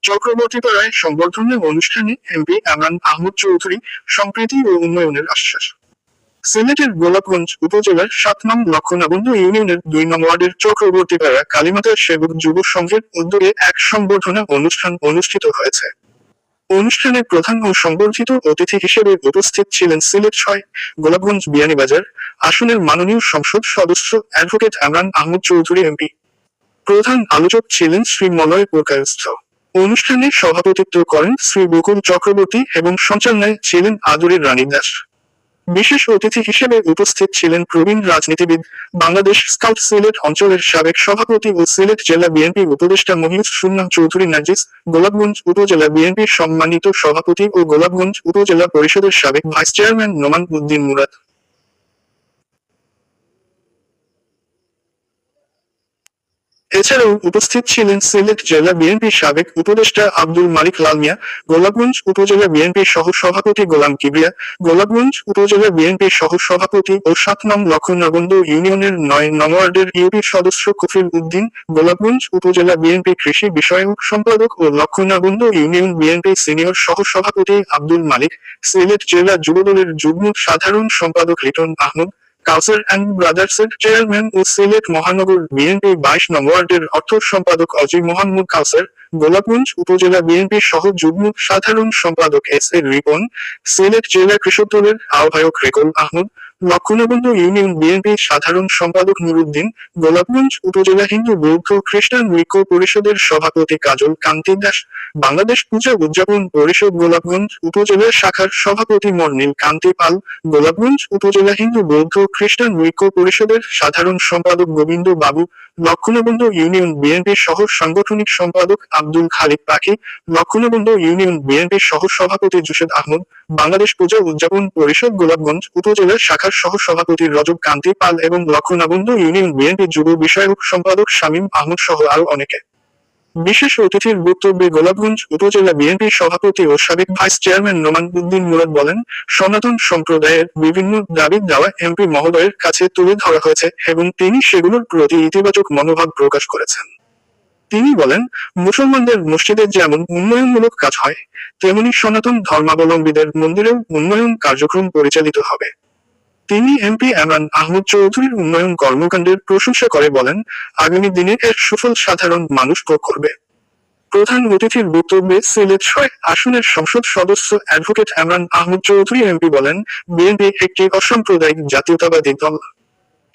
চক্রবর্তীপাড়ায় সংবর্ধনা অনুষ্ঠানে এমপি এমরান আহমদ চৌধুরী সম্প্রীতি ও উন্নয়নের আশ্বাস। সিলেটের গোলাপগঞ্জ উপজেলার ৭ নং লক্ষ্মণাবন্ধ ইউনিয়নের ২ নং ওয়ার্ডের চক্রবর্তীপাড়া কালীমাতা সেবক যুব সংঘের উদ্যোগে এক সংবর্ধনা অনুষ্ঠান অনুষ্ঠিত হয়েছে। অনুষ্ঠানে প্রধান ও সংবর্ধিত অতিথি হিসেবে উপস্থিত ছিলেন সিলেট ৬ গোলাপগঞ্জ বিয়ানীবাজার আসনের মাননীয় সংসদ সদস্য অ্যাডভোকেট এমরান আহমদ চৌধুরী এমপি। প্রধান আলোচক ছিলেন শ্রী মলয় পুরকায়স্থ। অনুষ্ঠানে সভাপতিত্ব করেন শ্রী বকুল চক্রবর্তী এবং সঞ্চালনায় ছিলেন আদুরি রানী দাস। বিশেষ অতিথি হিসেবে উপস্থিত ছিলেন প্রবীণ রাজনীতিবিদ, বাংলাদেশ স্কাউট সিলেট অঞ্চলের সাবেক সভাপতি ও সিলেট জেলা বিএনপি উপদেষ্টা মহিউর সুন্নাহ চৌধুরী নার্জিস, গোলাপগঞ্জ উপজেলা বিএনপির সম্মানিত সভাপতি ও গোলাপগঞ্জ উপজেলা পরিষদের সাবেক ভাইস চেয়ারম্যান নোমান উদ্দিন মুরাদ। এছাড়াও উপস্থিত ছিলেন সিলেট জেলা বিএনপির সাবেক উপদেষ্টা আব্দুল মালিক লাল মিয়া, গোলাপগঞ্জ উপজেলা বিএনপির সহ সভাপতি গোলাম কিবরিয়া, গোলাপগঞ্জ উপজেলা বিএনপির সহ সভাপতি ও ৭ নং লক্ষ্মণাবন্ধ ইউনিয়নের ৯ নং ওয়ার্ডের ইউপির সদস্য কফিল উদ্দিন, গোলাপগঞ্জ উপজেলা বিএনপি কৃষি বিষয়ক সম্পাদক ও লক্ষ্মণাবন্ধ ইউনিয়ন বিএনপি সিনিয়র সহ সভাপতি আব্দুল মালিক, সিলেট জেলা যুবদলের যুগ্ম সাধারণ সম্পাদক লিটন আহমদ, কাউসার অ্যান্ড ব্রাদার্সের চেয়ারম্যান ও সিলেট মহানগর বিএনপি ২২ নং ওয়ার্ডের অর্থ সম্পাদক অজয় মোহাম্মদ কাউসার, গোলাপগঞ্জ উপজেলা বিএনপির সহ যুগ্ম সাধারণ সম্পাদক এস এ রিপন, সিলেট জেলা কৃষক দলের আহ্বায়ক রেকল আহমদ, লক্ষ্মণাবন্ধ ইউনিয়ন বিএনপির সাধারণ সম্পাদক নুরুদ্দিন, গোলাপগঞ্জ উপজেলা হিন্দু বৌদ্ধ খ্রিস্টান ঐক্য পরিষদের সভাপতি কাজল কান্তি দাস, বাংলাদেশ পূজা উদযাপন পরিষদ গোলাপগঞ্জ উপজেলা শাখার সভাপতি মর্নিল কান্তি পাল, গোলাপগঞ্জ উপজেলা হিন্দু বৌদ্ধ খ্রিস্টান ঐক্য পরিষদের সাধারণ সম্পাদক গোবিন্দ বাবু, লক্ষ্মণাবন্ধ ইউনিয়ন বিএনপির সহ সাংগঠনিক সম্পাদক আব্দুল খালিক পাখি, লক্ষ্মণাবন্ধ ইউনিয়ন বিএনপির সহ সভাপতি জুশেদ আহমদ, বাংলাদেশ পূজা উদযাপন পরিষদ গোলাপগঞ্জ উপজেলা শাখার সহ সভাপতি রজব কান্তি পাল এবং লক্ষ্মণাবন্ধ ইউনিয়ন বিএনপি যুব বিষয়ক সম্পাদক শামীম আহমদ সহ আরো অনেকে। বিশেষ অতিথির বক্তব্যে গোলাপগঞ্জ উপজেলা বিএনপির সভাপতি ও সাবেক ভাইস চেয়ারম্যান নোমান উদ্দিন মুরাদ বলেন, সনাতন সম্প্রদায়ের বিভিন্ন দাবি দাওয়া এমপি মহোদয়ের কাছে তুলে ধরা হয়েছে এবং তিনি সেগুলোর প্রতি ইতিবাচক মনোভাব প্রকাশ করেছেন। তিনি বলেন, মুসলমানদের মসজিদে যেমন উন্নয়নমূলক কাজ হয়, তেমনি সনাতন ধর্মাবলম্বীদের মন্দিরেও উন্নয়ন কার্যক্রম পরিচালিত হবে। তিনি এমপি এমরান আহমদ চৌধুরীর উন্নয়ন কর্মকাণ্ডের প্রশংসা করে বলেন, আগামী দিনে এর সুফল সাধারণ মানুষ ভোগ করবে। প্রধান অতিথির বক্তব্যে সিলেট ৬ আসনের সংসদ সদস্য অ্যাডভোকেট এমরান আহমদ চৌধুরী এমপি বলেন, বিএনপি একটি অসাম্প্রদায়িক জাতীয়তাবাদী দল।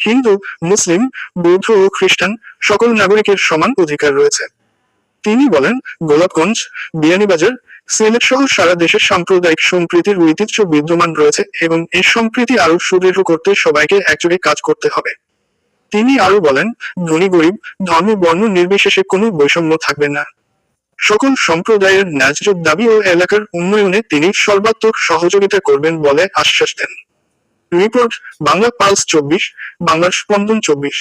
হিন্দু, মুসলিম, বৌদ্ধ ও খ্রিস্টান সকল নাগরিকের সমান অধিকার রয়েছে। তিনি বলেন, গোলাপগঞ্জ, বিয়ানীবাজার, সিলেট সহ সারা দেশে সাম্প্রদায়িক সম্প্রীতির ঐতিহ্য বিদ্যমান রয়েছে এবং এই সম্প্রীতি আরো সুদৃঢ় করতে সবাইকে একযোগে কাজ করতে হবে। তিনি আরো বলেন, ধনী গরিব, ধর্ম বর্ণ নির্বিশেষে কোনো বৈষম্য থাকবে না। সকল সম্প্রদায়ের ন্যায্য দাবি ও এলাকার উন্নয়নে তিনি সর্বাত্মক সহযোগিতা করবেন বলে আশ্বাস দেন। রিপোর্ট, বাংলা পালস ২৪, বাংলার স্পন্দন ২৪।